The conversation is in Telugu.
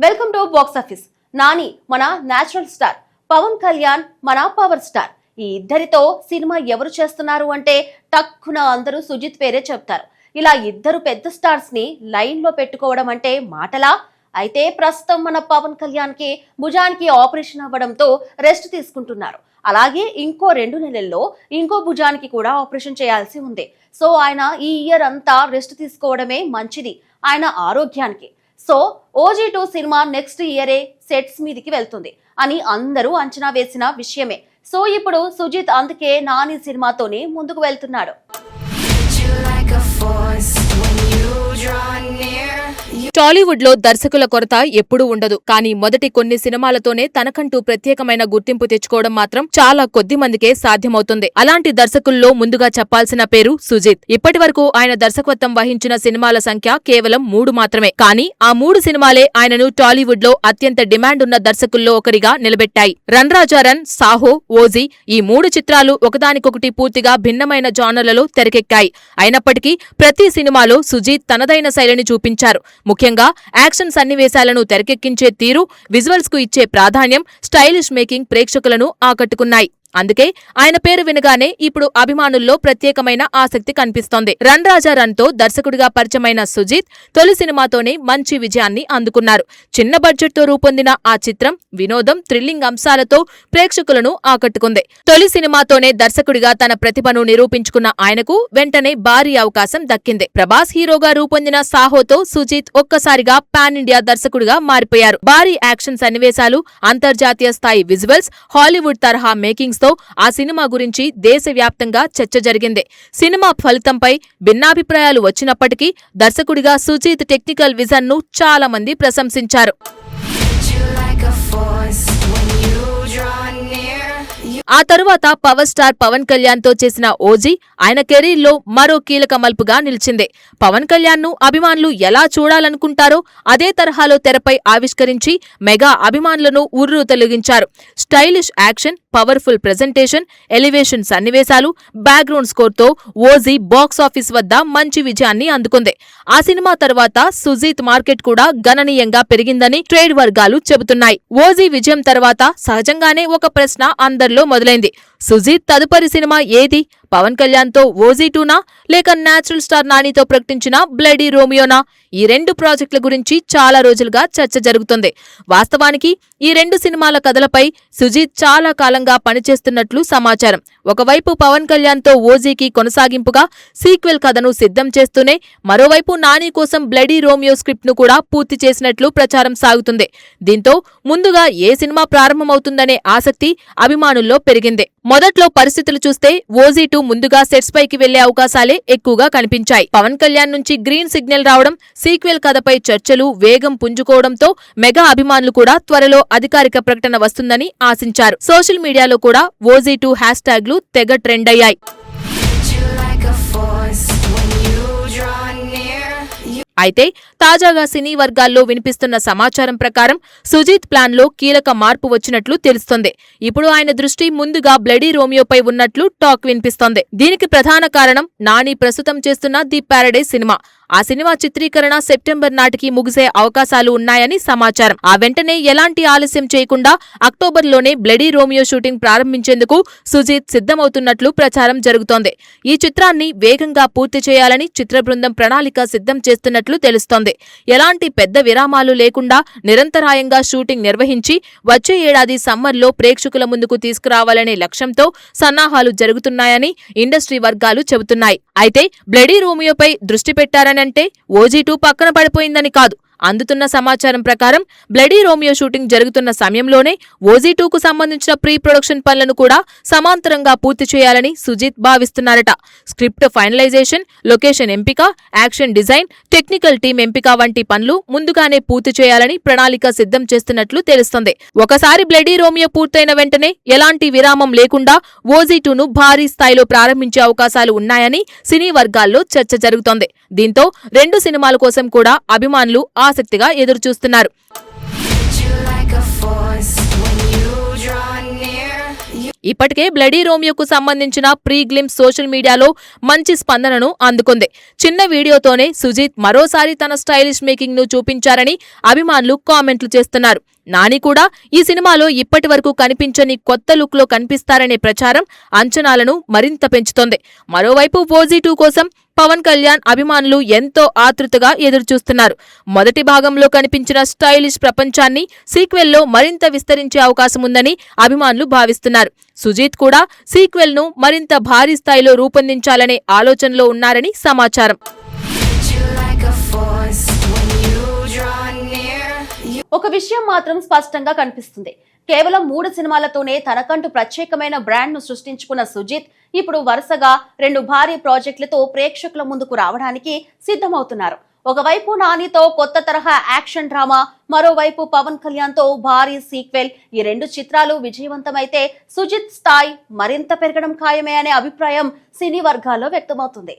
Welcome to box office. Nani మన నేచురల్ స్టార్, పవన్ కళ్యాణ్ మన పవర్ స్టార్. ఈ ఇద్దరితో సినిమా ఎవరు చేస్తున్నారు అంటే టక్కున అందరూ సుజిత్ పేరే చెప్తారు. ఇలా ఇద్దరు పెద్ద స్టార్స్ ని లైన్ లో పెట్టుకోవడం అంటే మాటలా? అయితే ప్రస్తుతం మన పవన్ కళ్యాణ్ కి భుజానికి ఆపరేషన్ అవ్వడంతో రెస్ట్ తీసుకుంటున్నారు. అలాగే ఇంకో 2 నెలల్లో ఇంకో భుజానికి కూడా ఆపరేషన్ చేయాల్సి ఉంది. సో ఆయన ఈ ఇయర్ అంతా రెస్ట్ తీసుకోవడమే మంచిది ఆయన ఆరోగ్యానికి. సో OG2 సినిమా నెక్స్ట్ ఇయరే సెట్స్ మీదికి వెళ్తుంది అని అందరూ అంచనా వేసిన విషయమే. సో ఇప్పుడు సుజిత్ అందుకే నాని సినిమాతోనే ముందుకు వెళ్తున్నాడు. టాలీవుడ్ లో దర్శకుల కొరత ఎప్పుడూ ఉండదు. కానీ మొదటి కొన్ని సినిమాలతోనే తనకంటూ ప్రత్యేకమైన గుర్తింపు తెచ్చుకోవడం మాత్రం చాలా కొద్ది మందికే సాధ్యమవుతుంది. అలాంటి దర్శకుల్లో ముందుగా చెప్పాల్సిన పేరు సుజిత్. ఇప్పటి వరకు ఆయన దర్శకత్వం వహించిన సినిమాల సంఖ్య కేవలం 3 మాత్రమే. కానీ ఆ 3 సినిమాలే ఆయనను టాలీవుడ్ లో అత్యంత డిమాండ్ ఉన్న దర్శకుల్లో ఒకరిగా నిలబెట్టాయి. రన్ రాజా రన్, సాహో, ఓజీ ఈ 3 చిత్రాలు ఒకదానికొకటి పూర్తిగా భిన్నమైన జానర్లలో తెరకెక్కాయి. అయినప్పటికీ ప్రతి సినిమాలో సుజిత్ తనదైన శైలిని చూపించారు. ముఖ్యంగా యాక్షన్ సన్నివేశాలను తెరకెక్కించే తీరు, విజువల్స్ కు ఇచ్చే ప్రాధాన్యం, స్టైలిష్ మేకింగ్ ప్రేక్షకులను ఆకట్టుకున్నాయి. అందుకే ఆయన పేరు వినగానే ఇప్పుడు అభిమానుల్లో ప్రత్యేకమైన ఆసక్తి కనిపిస్తోంది. రన్ రాజా రన్ తో దర్శకుడిగా పరిచయమైన సుజిత్ తొలి సినిమాతోనే మంచి విజయాన్ని అందుకున్నారు. చిన్న బడ్జెట్ తో రూపొందిన ఆ చిత్రం వినోదం, థ్రిల్లింగ్ అంశాలతో ప్రేక్షకులను ఆకట్టుకుంది. తొలి సినిమాతోనే దర్శకుడిగా తన ప్రతిభను నిరూపించుకున్న ఆయనకు వెంటనే భారీ అవకాశం దక్కింది. ప్రభాస్ హీరోగా రూపొందిన సాహోతో సుజిత్ ఒక్కసారిగా పాన్ ఇండియా దర్శకుడిగా మారిపోయారు. భారీ యాక్షన్ సన్నివేశాలు, అంతర్జాతీయ స్థాయి విజువల్స్, హాలీవుడ్ తరహా మేకింగ్స్ ఆ సినిమా గురించి దేశవ్యాప్తంగా చర్చ జరిగింది. సినిమా ఫలితంపై భిన్నాభిప్రాయాలు వచ్చినప్పటికీ దర్శకుడిగా సుజిత్ టెక్నికల్ విజన్ ను చాలా మంది ప్రశంసించారు. ఆ తరువాత పవర్ స్టార్ పవన్ కళ్యాణ్ తో చేసిన ఓజీ ఆయన కెరీర్ లో మరో కీలక మలుపుగా నిలిచింది. పవన్ కళ్యాణ్ ను అభిమానులు ఎలా చూడాలనుకుంటారో అదే తరహాలో తెరపై ఆవిష్కరించి మెగా అభిమానులను ఉర్రూ తొలగించారు. Stylish action, powerful presentation, elevation సన్నివేశాలు, బ్యాక్గ్రౌండ్ స్కోర్ తో ఓజీ బాక్స్ ఆఫీస్ వద్ద మంచి విజయాన్ని అందుకుంది. ఆ సినిమా తర్వాత సుజిత్ మార్కెట్ కూడా గణనీయంగా పెరిగిందని ట్రేడ్ వర్గాలు చెబుతున్నాయి. ఓజీ విజయం తర్వాత సహజంగానే ఒక ప్రశ్న అందరిలో మొదలైంది. సుజిత్ తదుపరి సినిమా ఏది? పవన్ కళ్యాణ్ తో OG2నా లేక నేచురల్ స్టార్ నానితో ప్రకటించిన బ్లడీ రోమియోనా? ఈ 2 ప్రాజెక్టుల గురించి చాలా రోజులుగా చర్చ జరుగుతుంది. వాస్తవానికి ఈ 2 సినిమాల కథలపై సుజిత్ చాలా కాలంగా పనిచేస్తున్నట్లు సమాచారం. ఒకవైపు పవన్ కళ్యాణ్ తో ఓజీకి కొనసాగింపుగా సీక్వెల్ కథను సిద్ధం చేస్తూనే మరోవైపు నాని కోసం బ్లడీ రోమియో స్క్రిప్ట్ ను కూడా పూర్తి చేసినట్లు ప్రచారం సాగుతుంది. దీంతో ముందుగా ఏ సినిమా ప్రారంభమవుతుందనే ఆసక్తి అభిమానుల్లో పెరిగింది. మొదట్లో పరిస్థితులు చూస్తే OG2 ముందుగా సెట్స్ పైకి వెళ్లే అవకాశాలే ఎక్కువగా కనిపించాయి. పవన్ కళ్యాణ్ నుంచి గ్రీన్ సిగ్నల్ రావడం, సీక్వెల్ కథపై చర్చలు వేగం పుంజుకోవడంతో మెగా అభిమానులు కూడా త్వరలో అధికారిక ప్రకటన వస్తుందని ఆశించారు. సోషల్ మీడియాలో కూడా OG2 హ్యాష్ ట్యాగ్లు తెగ ట్రెండ్ అయ్యాయి. అయితే తాజాగా సినీ వర్గాల్లో వినిపిస్తున్న సమాచారం ప్రకారం సుజిత్ ప్లాన్ లో కీలక మార్పు వచ్చినట్లు తెలుస్తోంది. ఇప్పుడు ఆయన దృష్టి ముందుగా బ్లడీ రోమియోపై ఉన్నట్లు టాక్ వినిపిస్తోంది. దీనికి ప్రధాన కారణం నాని ప్రస్తుతం చేస్తున్న ది ప్యారడైజ్ సినిమా. ఆ సినిమా చిత్రీకరణ సెప్టెంబర్ నాటికి ముగిసే అవకాశాలు ఉన్నాయని సమాచారం. ఆ వెంటనే ఎలాంటి ఆలస్యం చేయకుండా అక్టోబర్లోనే బ్లడీ రోమియో షూటింగ్ ప్రారంభించేందుకు సుజిత్ సిద్ధమవుతున్నట్లు ప్రచారం జరుగుతోంది. ఈ చిత్రాన్ని వేగంగా పూర్తి చేయాలని చిత్ర బృందం ప్రణాళిక సిద్ధం చేస్తున్నట్లు తెలుస్తోంది. ఎలాంటి పెద్ద విరామాలు లేకుండా నిరంతరాయంగా షూటింగ్ నిర్వహించి వచ్చే ఏడాది సమ్మర్లో ప్రేక్షకుల ముందుకు తీసుకురావాలనే లక్ష్యంతో సన్నాహాలు జరుగుతున్నాయని ఇండస్ట్రీ వర్గాలు చెబుతున్నాయి. అయితే బ్లడీ రోమియోపై దృష్టి పెట్టారనంటే OG2 పక్కన పడిపోయిందని కాదు. అందుతున్న సమాచారం ప్రకారం బ్లడీ రోమియో షూటింగ్ జరుగుతున్న సమయంలోనే OG2కు సంబంధించిన ప్రీ ప్రొడక్షన్ పనులను కూడా సమాంతరంగా పూర్తి చేయాలని సుజిత్ భావిస్తున్నారట. స్క్రిప్ట్ ఫైనలైజేషన్, లొకేషన్ ఎంపిక, యాక్షన్ డిజైన్, టెక్నికల్ టీం ఎంపిక వంటి పనులు ముందుగానే పూర్తి చేయాలని ప్రణాళిక సిద్ధం చేస్తున్నట్లు తెలుస్తోంది. ఒకసారి బ్లడీ రోమియో పూర్తయిన వెంటనే ఎలాంటి విరామం లేకుండా OG2ను భారీ స్థాయిలో ప్రారంభించే అవకాశాలు ఉన్నాయని సినీ వర్గాల్లో చర్చ జరుగుతోంది. దీంతో 2 సినిమాల కోసం కూడా అభిమానులు ఆసక్తిగా ఎదురుచూస్తున్నారు. ఇప్పటికే బ్లడీ రోమియోకు సంబంధించిన ప్రీ గ్లిమ్స్ సోషల్ మీడియాలో మంచి స్పందనను అందుకుంది. చిన్న వీడియోతోనే సుజీత్ మరోసారి తన స్టైలిష్ మేకింగ్ ను చూపించారని అభిమానులు కామెంట్లు చేస్తున్నారు. నాని కూడా ఈ సినిమాలో ఇప్పటి వరకు కనిపించని కొత్త లుక్ లో కనిపిస్తారనే ప్రచారం అంచనాలను మరింత పెంచుతోంది. మరోవైపు ఓజీ 2 కోసం పవన్ కళ్యాణ్ అభిమానులు ఎంతో ఆతృతగా ఎదురుచూస్తున్నారు. మొదటి భాగంలో కనిపించిన స్టైలిష్ ప్రపంచాన్ని సీక్వెల్లో మరింత విస్తరించే అవకాశం ఉందని అభిమానులు భావిస్తున్నారు. సుజీత్ కూడా సీక్వెల్ ను మరింత భారీ స్థాయిలో రూపొందించాలనే ఆలోచనలో ఉన్నారని సమాచారం. ఒక విషయం మాత్రం స్పష్టంగా కనిపిస్తుంది. కేవలం 3 సినిమాలతోనే తనకంటూ ప్రత్యేకమైన బ్రాండ్ ను సృష్టించుకున్న సుజిత్ ఇప్పుడు వరుసగా 2 భారీ ప్రాజెక్టులతో ప్రేక్షకుల ముందుకు రావడానికి సిద్ధమవుతున్నారు. ఒకవైపు నానితో కొత్త తరహా యాక్షన్ డ్రామా, మరోవైపు పవన్ కళ్యాణ్ తో భారీ సీక్వెల్. ఈ 2 చిత్రాలు విజయవంతమైతే సుజిత్ స్థాయి మరింత పెరగడం ఖాయమే అనే అభిప్రాయం సినీ వర్గాల్లో వ్యక్తమవుతుంది.